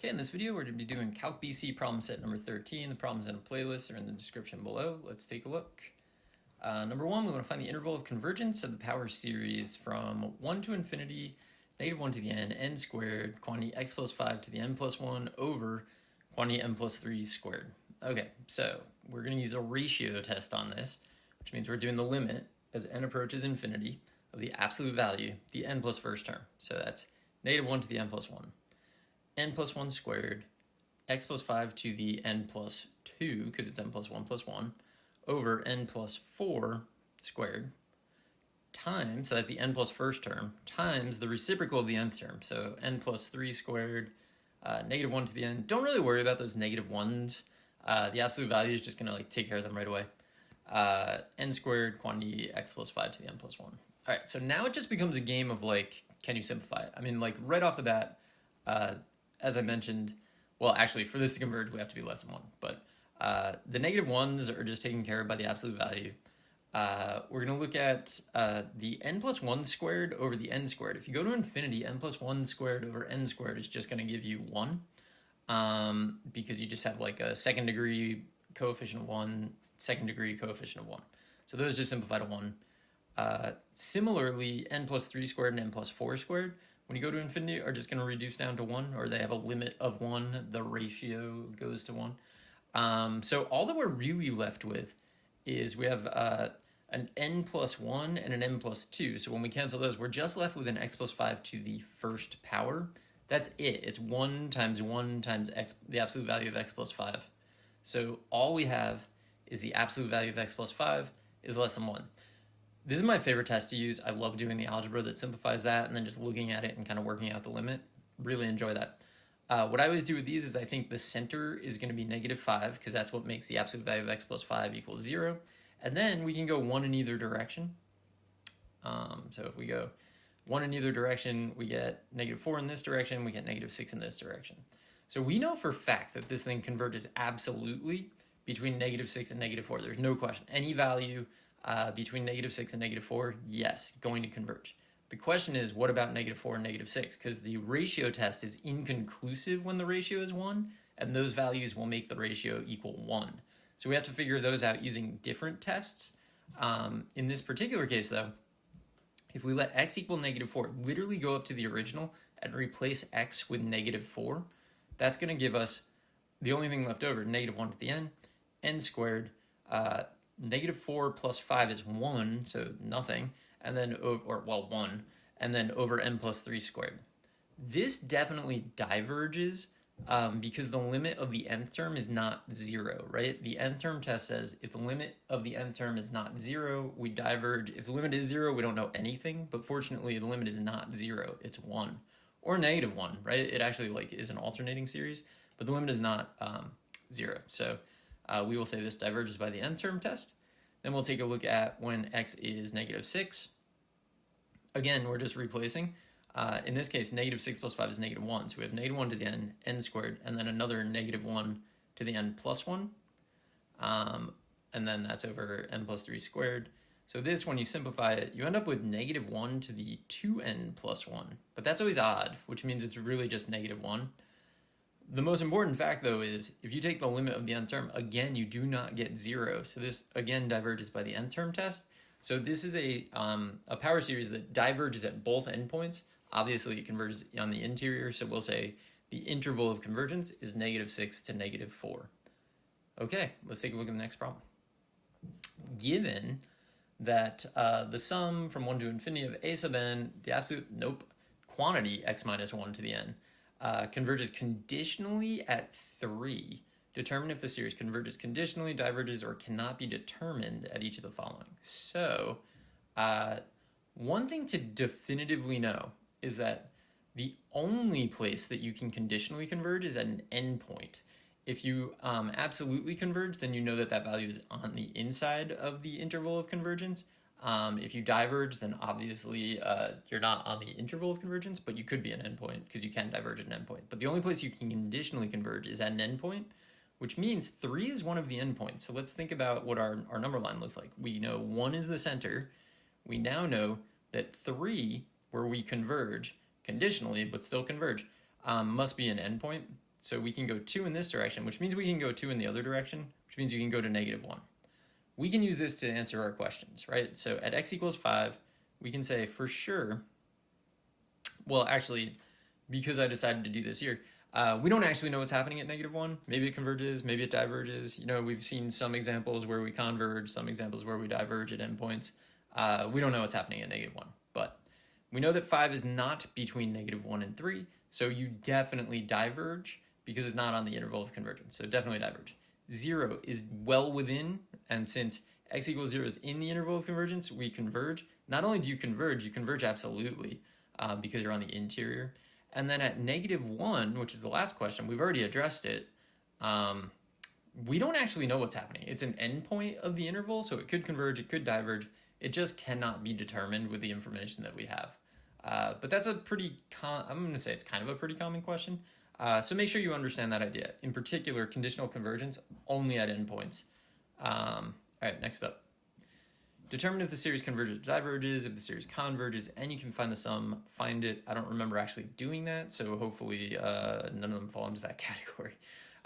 Okay, in this video we're going to be doing Calc BC Problem Set number 13. The problems in a playlist are in the description below. Let's take a look. Number one, we want to find the interval of convergence of the power series from 1 to infinity, -1 to the n squared, quantity x plus 5 to the n plus 1 over quantity n plus 3 squared. Okay, so we're going to use a ratio test on this, which means we're doing the limit as n approaches infinity of the absolute value, the n plus first term. So that's -1 to the n plus 1. N plus 1 squared, x plus 5 to the n plus 2, because it's n plus 1, over n plus 4 squared, times, so that's the n plus first term, times the reciprocal of the nth term, so n plus 3 squared, -1 to the n. Don't really worry about those negative ones. The absolute value is just going to take care of them right away. N squared quantity x plus 5 to the n plus 1. All right, so now it just becomes a game of can you simplify it? I mean, right off the bat, as I mentioned, well, actually, for this to converge, we have to be less than 1. But the negative ones are just taken care of by the absolute value. We're going to look at the n plus 1 squared over the n squared. If you go to infinity, n plus 1 squared over n squared is just going to give you 1, because you just have a second degree coefficient of 1, second degree coefficient of 1. So those just simplify to 1. Similarly, n plus 3 squared and n plus 4 squared, when you go to infinity, are just going to reduce down to 1, or they have a limit of 1. The ratio goes to 1. So all that we're really left with is we have an n plus 1 and an n plus 2. So when we cancel those, we're just left with an x plus 5 to the first power. That's it. It's 1 times x, the absolute value of x plus 5. So all we have is the absolute value of x plus 5 is less than 1. This is my favorite test to use. I love doing the algebra that simplifies that and then just looking at it and kind of working out the limit. Really enjoy that. What I always do with these is I think the center is going to be -5, because that's what makes the absolute value of x plus 5 equals 0. And then we can go 1 in either direction. So if we go 1 in either direction, we get -4 in this direction, we get -6 in this direction. So we know for a fact that this thing converges absolutely between -6 and -4. There's no question. Any value between -6 and -4, yes, going to converge. The question is, what about -4 and -6? Because the ratio test is inconclusive when the ratio is 1, and those values will make the ratio equal 1. So we have to figure those out using different tests. In this particular case, though, if we let x equal -4, literally go up to the original and replace x with -4, that's going to give us the only thing left over, -1 to the n squared, -4 plus 5 is 1, so nothing, and then, 1, and then over n plus 3 squared. This definitely diverges because the limit of the nth term is not 0, right? The nth term test says if the limit of the nth term is not 0, we diverge. If the limit is 0, we don't know anything, but fortunately the limit is not 0, it's 1. Or -1, right? It actually is an alternating series, but the limit is not 0. So we will say this diverges by the nth term test. Then we'll take a look at when x is -6. Again, we're just replacing. In this case, -6 plus 5 is -1. So we have -1 to the n squared, and then another -1 to the n plus 1. And then that's over n plus 3 squared. So this, when you simplify it, you end up with -1 to the 2n plus 1. But that's always odd, which means it's really just -1. The most important fact, though, is if you take the limit of the nth term, again, you do not get 0. So this, again, diverges by the nth term test. So this is a power series that diverges at both endpoints. Obviously, it converges on the interior, so we'll say the interval of convergence is -6 to -4. Okay, let's take a look at the next problem. Given that the sum from 1 to infinity of a sub n, the absolute, quantity x minus 1 to the n, converges conditionally at 3. Determine if the series converges conditionally, diverges, or cannot be determined at each of the following. So, one thing to definitively know is that the only place that you can conditionally converge is at an endpoint. If you absolutely converge, then you know that that value is on the inside of the interval of convergence. If you diverge, then obviously you're not on the interval of convergence, but you could be an endpoint because you can diverge at an endpoint. But the only place you can conditionally converge is at an endpoint, which means 3 is one of the endpoints. So let's think about what our number line looks like. We know 1 is the center. We now know that 3, where we converge conditionally, but still converge, must be an endpoint. So we can go 2 in this direction, which means we can go 2 in the other direction, which means you can go to -1. We can use this to answer our questions, right? So at x equals 5, we can say for sure, well, actually, because I decided to do this here, we don't actually know what's happening at -1. Maybe it converges, maybe it diverges. You know, we've seen some examples where we converge, some examples where we diverge at endpoints. We don't know what's happening at -1, but we know that 5 is not between -1 and 3, so you definitely diverge because it's not on the interval of convergence, so definitely diverge. 0 is well within, and since x equals 0 is in the interval of convergence, we converge. Not only do you converge absolutely because you're on the interior. And then at -1, which is the last question, we've already addressed it. We don't actually know what's happening. It's an endpoint of the interval, so it could converge, it could diverge. It just cannot be determined with the information that we have. But that's a pretty, I'm going to say it's kind of a pretty common question. So make sure you understand that idea. In particular, conditional convergence only at endpoints. All right, next up. Determine if the series converges or diverges, if the series converges, and you can find the sum, find it. I don't remember actually doing that, so hopefully none of them fall into that category.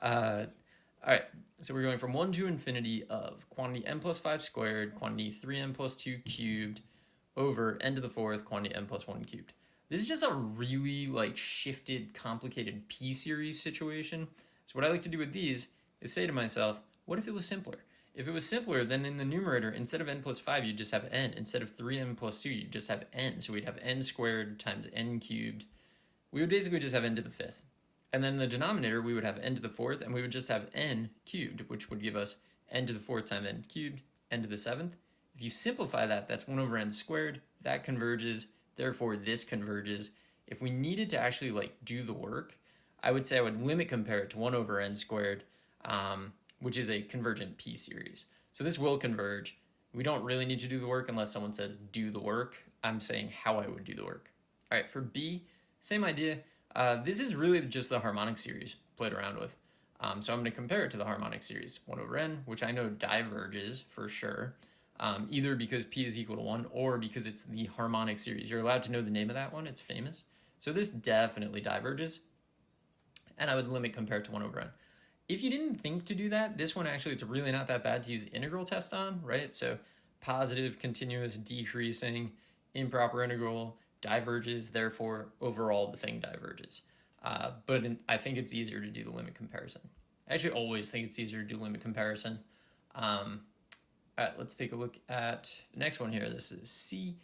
All right, so we're going from 1 to infinity of quantity n plus 5 squared, quantity 3n plus 2 cubed, over n to the 4th, quantity n plus 1 cubed. This is just a really shifted, complicated p-series situation. So what I like to do with these is say to myself, what if it was simpler? If it was simpler, then in the numerator, instead of n plus 5, you'd just have n. Instead of 3n plus 2, you'd just have n. So we'd have n squared times n cubed. We would basically just have n to the 5th. And then in the denominator, we would have n to the 4th, and we would just have n cubed, which would give us n to the 4th times n cubed, n to the 7th. If you simplify that, that's 1 over n squared. That converges. Therefore, this converges. If we needed to actually do the work, I would say I would limit compare it to 1 over n squared, which is a convergent p-series. So this will converge. We don't really need to do the work unless someone says do the work. I'm saying how I would do the work. All right, for B, same idea. This is really just the harmonic series played around with. So I'm going to compare it to the harmonic series, 1 over n, which I know diverges for sure, either because p is equal to 1 or because it's the harmonic series. You're allowed to know the name of that one. It's famous. So this definitely diverges, and I would limit compare it to 1 over n. If you didn't think to do that, this one actually, it's really not that bad to use the integral test on, right? So positive, continuous, decreasing, improper integral, diverges, therefore overall the thing diverges. But I think it's easier to do the limit comparison. I actually always think it's easier to do limit comparison. All right, let's take a look at the next one here. This is C.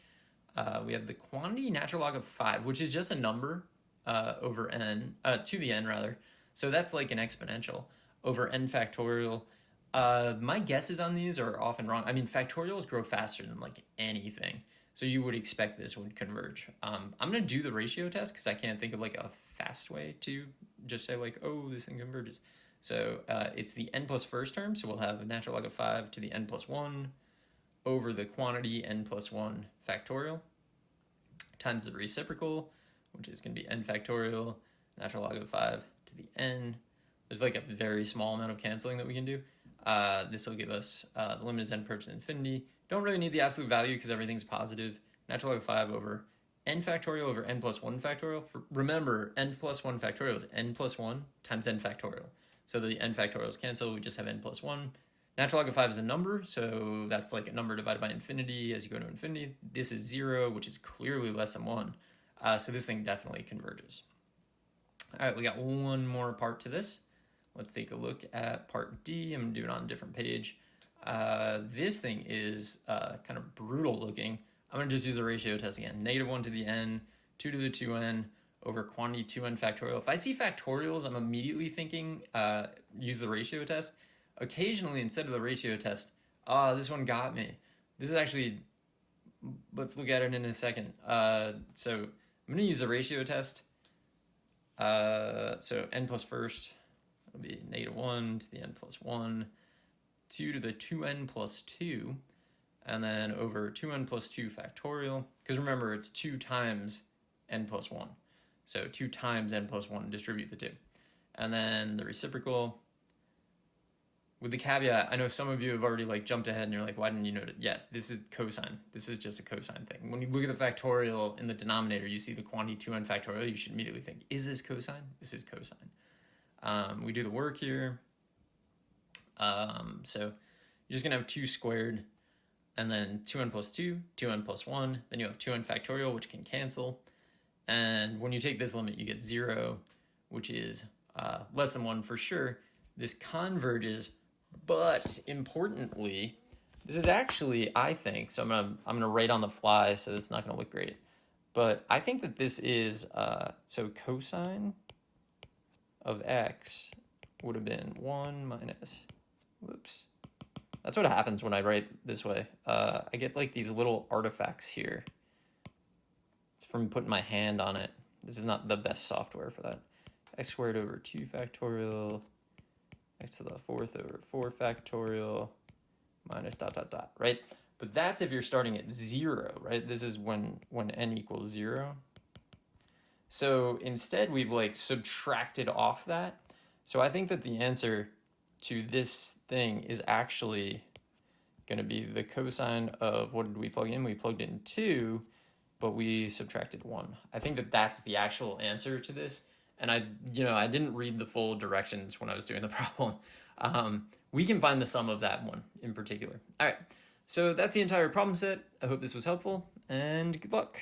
We have the quantity natural log of 5, which is just a number over n, to the n rather. So that's like an exponential over n factorial. My guesses on these are often wrong. I mean, factorials grow faster than anything. So you would expect this would converge. I'm going to do the ratio test because I can't think of a fast way to just say oh, this thing converges. So it's the n plus first term. So we'll have a natural log of 5 to the n plus 1 over the quantity n plus 1 factorial times the reciprocal, which is going to be n factorial, natural log of 5 to the n. There's a very small amount of canceling that we can do. This will give us the limit as n approaches infinity. Don't really need the absolute value because everything's positive. Natural log of 5 over n factorial over n plus 1 factorial. Remember, n plus 1 factorial is n plus 1 times n factorial. So the n factorials cancel, we just have n plus 1. Natural log of 5 is a number, so that's a number divided by infinity as you go to infinity. This is 0, which is clearly less than 1. So this thing definitely converges. All right, we got one more part to this. Let's take a look at part D. I'm going to do it on a different page. This thing is kind of brutal looking. I'm going to just use the ratio test again. -1 to the n, 2 to the 2n over quantity 2n factorial. If I see factorials, I'm immediately thinking use the ratio test. Occasionally, instead of the ratio test, this one got me. This is actually, let's look at it in a second. So I'm going to use the ratio test. So n plus first, it'll be -1 to the n plus 1, 2 to the 2n plus 2, and then over 2n plus 2 factorial, because remember, it's 2 times n plus 1. So 2 times n plus 1, distribute the 2. And then the reciprocal, with the caveat, I know some of you have already jumped ahead and you're like, why didn't you note it? Yeah, this is cosine. This is just a cosine thing. When you look at the factorial in the denominator, you see the quantity 2n factorial, you should immediately think, is this cosine? This is cosine. We do the work here. So you're just going to have 2 squared, and then 2n plus 2, 2n plus 1. Then you have 2n factorial, which can cancel. And when you take this limit, you get 0, which is less than 1 for sure. This converges, but importantly, this is actually, I think, so I'm gonna write on the fly, so it's not gonna look great. But I think that this is, so cosine of x would have been 1 minus, whoops. That's what happens when I write this way. I get like these little artifacts here from putting my hand on it. This is not the best software for that. X squared over 2 factorial, x to the 4th over 4 factorial, minus dot, dot, dot, right? But that's if you're starting at 0, right? This is when n equals 0. So instead, we've like subtracted off that. So I think that the answer to this thing is actually going to be the cosine of, what did we plug in? We plugged in 2, but we subtracted 1. I think that that's the actual answer to this. And I didn't read the full directions when I was doing the problem. We can find the sum of that one in particular. All right, so that's the entire problem set. I hope this was helpful, and good luck.